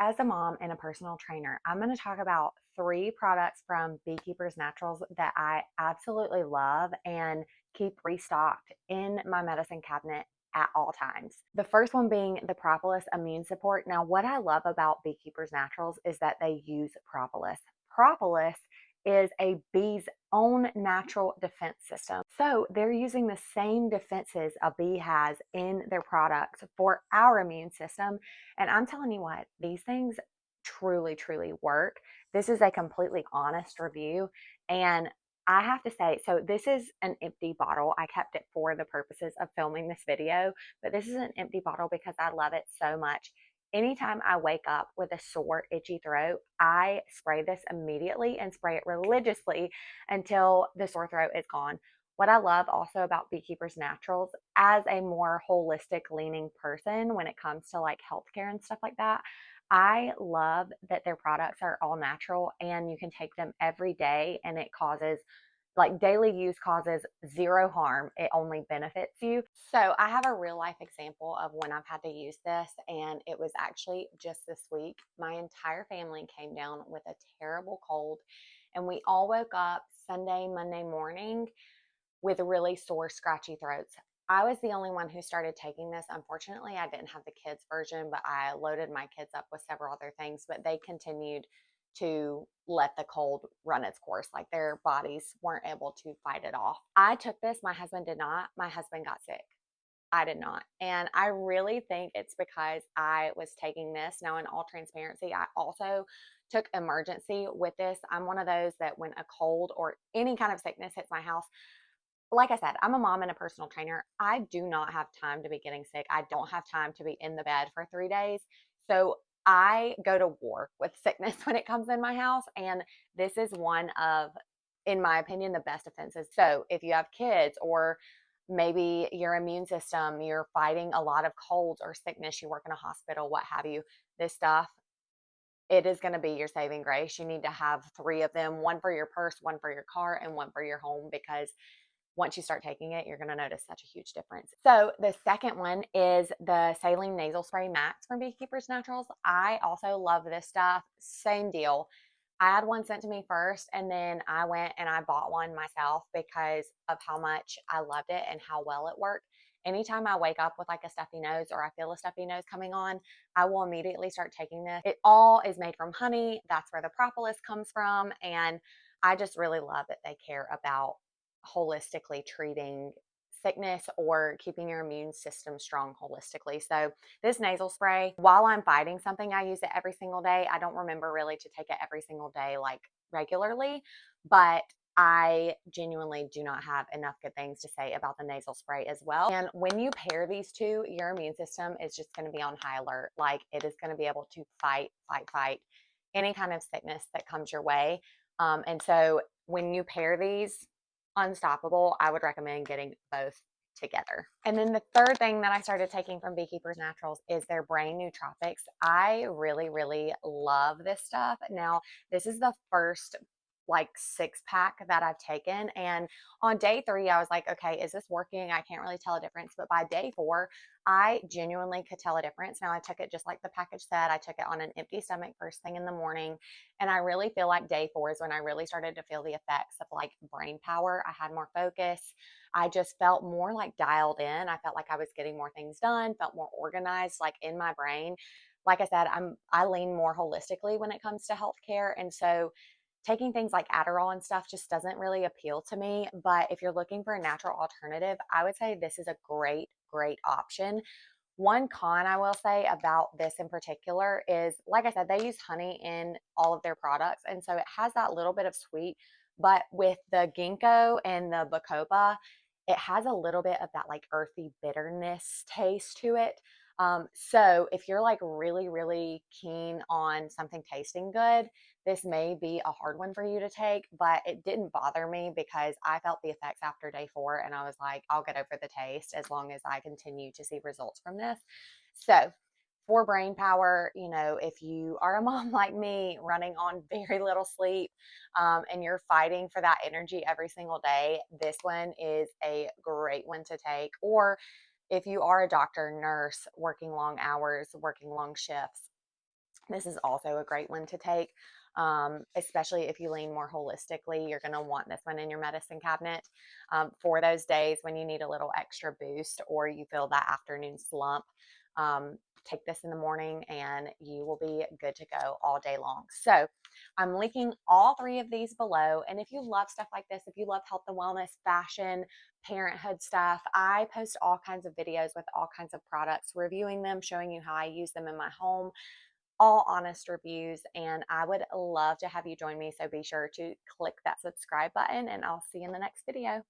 As a mom and a personal trainer, I'm going to talk about three products from Beekeepers Naturals that I absolutely love and keep restocked in my medicine cabinet at all times. The first one being the Propolis Immune Support. Now, what I love about Beekeepers Naturals is that they use propolis. Propolis is a bee's own natural defense system. So they're using the same defenses a bee has in their products for our immune system. And I'm telling you what, these things truly, truly work. This is a completely honest review. And I have to say, so this is an empty bottle. I kept it for the purposes of filming this video, but this is an empty bottle because I love it so much. Anytime I wake up with a sore, itchy throat, I spray this immediately and spray it religiously until the sore throat is gone. What I love also about Beekeepers Naturals as a more holistic leaning person when it comes to like healthcare and stuff like that, I love that their products are all natural and you can take them every day and it causes like daily use causes zero harm. It only benefits you. So I have a real life example of when I've had to use this, and it was actually just this week. My entire family came down with a terrible cold, and we all woke up Sunday, Monday morning with really sore, scratchy throats. I was the only one who started taking this. Unfortunately, I didn't have the kids' version, but I loaded my kids up with several other things, but they continued to let the cold run its course. Like their bodies weren't able to fight it off. I took this, my husband did not. My husband got sick. I did not. And I really think it's because I was taking this. Now, in all transparency, I also took emergency with this. I'm one of those that when a cold or any kind of sickness hits my house, like I said, I'm a mom and a personal trainer. I do not have time to be getting sick. I don't have time to be in the bed for 3 days. So I go to war with sickness when it comes in my house. And this is one of, in my opinion, the best defenses. So if you have kids or maybe your immune system, you're fighting a lot of colds or sickness, you work in a hospital, what have you, this stuff, it is going to be your saving grace. You need to have three of them, one for your purse, one for your car, and one for your home, because once you start taking it, you're going to notice such a huge difference. So the second one is the Saline Nasal Spray Max from Beekeepers Naturals. I also love this stuff. Same deal. I had one sent to me first, and then I went and I bought one myself because of how much I loved it and how well it worked. Anytime I wake up with like a stuffy nose or I feel a stuffy nose coming on, I will immediately start taking this. It all is made from honey. That's where the propolis comes from. And I just really love that they care about holistically treating sickness or keeping your immune system strong holistically. So this nasal spray, while I'm fighting something, I use it every single day. I don't remember really to take it every single day like regularly, but I genuinely do not have enough good things to say about the nasal spray as well. And when you pair these two, your immune system is just going to be on high alert. Like it is going to be able to fight any kind of sickness that comes your way. And so when you pair these, unstoppable. I would recommend getting both together. And then the third thing that I started taking from Beekeepers Naturals is their brain nootropics. I really, really love this stuff. Now, this is the first like 6-pack that I've taken. And on day 3, I was like, okay, is this working? I can't really tell a difference. But by day 4, I genuinely could tell a difference. Now, I took it just like the package said. I took it on an empty stomach first thing in the morning. And I really feel like day 4 is when I really started to feel the effects of like brain power. I had more focus. I just felt more like dialed in. I felt like I was getting more things done, felt more organized like in my brain. Like I said, I lean more holistically when it comes to healthcare. And so taking things like Adderall and stuff just doesn't really appeal to me. But if you're looking for a natural alternative, I would say this is a great, great option. One con I will say about this in particular is, like I said, they use honey in all of their products. And so it has that little bit of sweet, but with the ginkgo and the bacopa, it has a little bit of that like earthy bitterness taste to it. So if you're like really, really keen on something tasting good, this may be a hard one for you to take, but it didn't bother me because I felt the effects after day 4 and I was like, I'll get over the taste as long as I continue to see results from this. So for brain power, you know, if you are a mom like me running on very little sleep and you're fighting for that energy every single day, this one is a great one to take. Or if you are a doctor, nurse, working long hours, working long shifts, This is also a great one to take, especially if you lean more holistically. You're going to want this one in your medicine cabinet for those days when you need a little extra boost or you feel that afternoon slump. Take this in the morning and you will be good to go all day long. So I'm linking all three of these below. And if you love stuff like this, if you love health and wellness, fashion, parenthood stuff, I post all kinds of videos with all kinds of products, reviewing them, showing you how I use them in my home, all honest reviews. And I would love to have you join me. So be sure to click that subscribe button and I'll see you in the next video.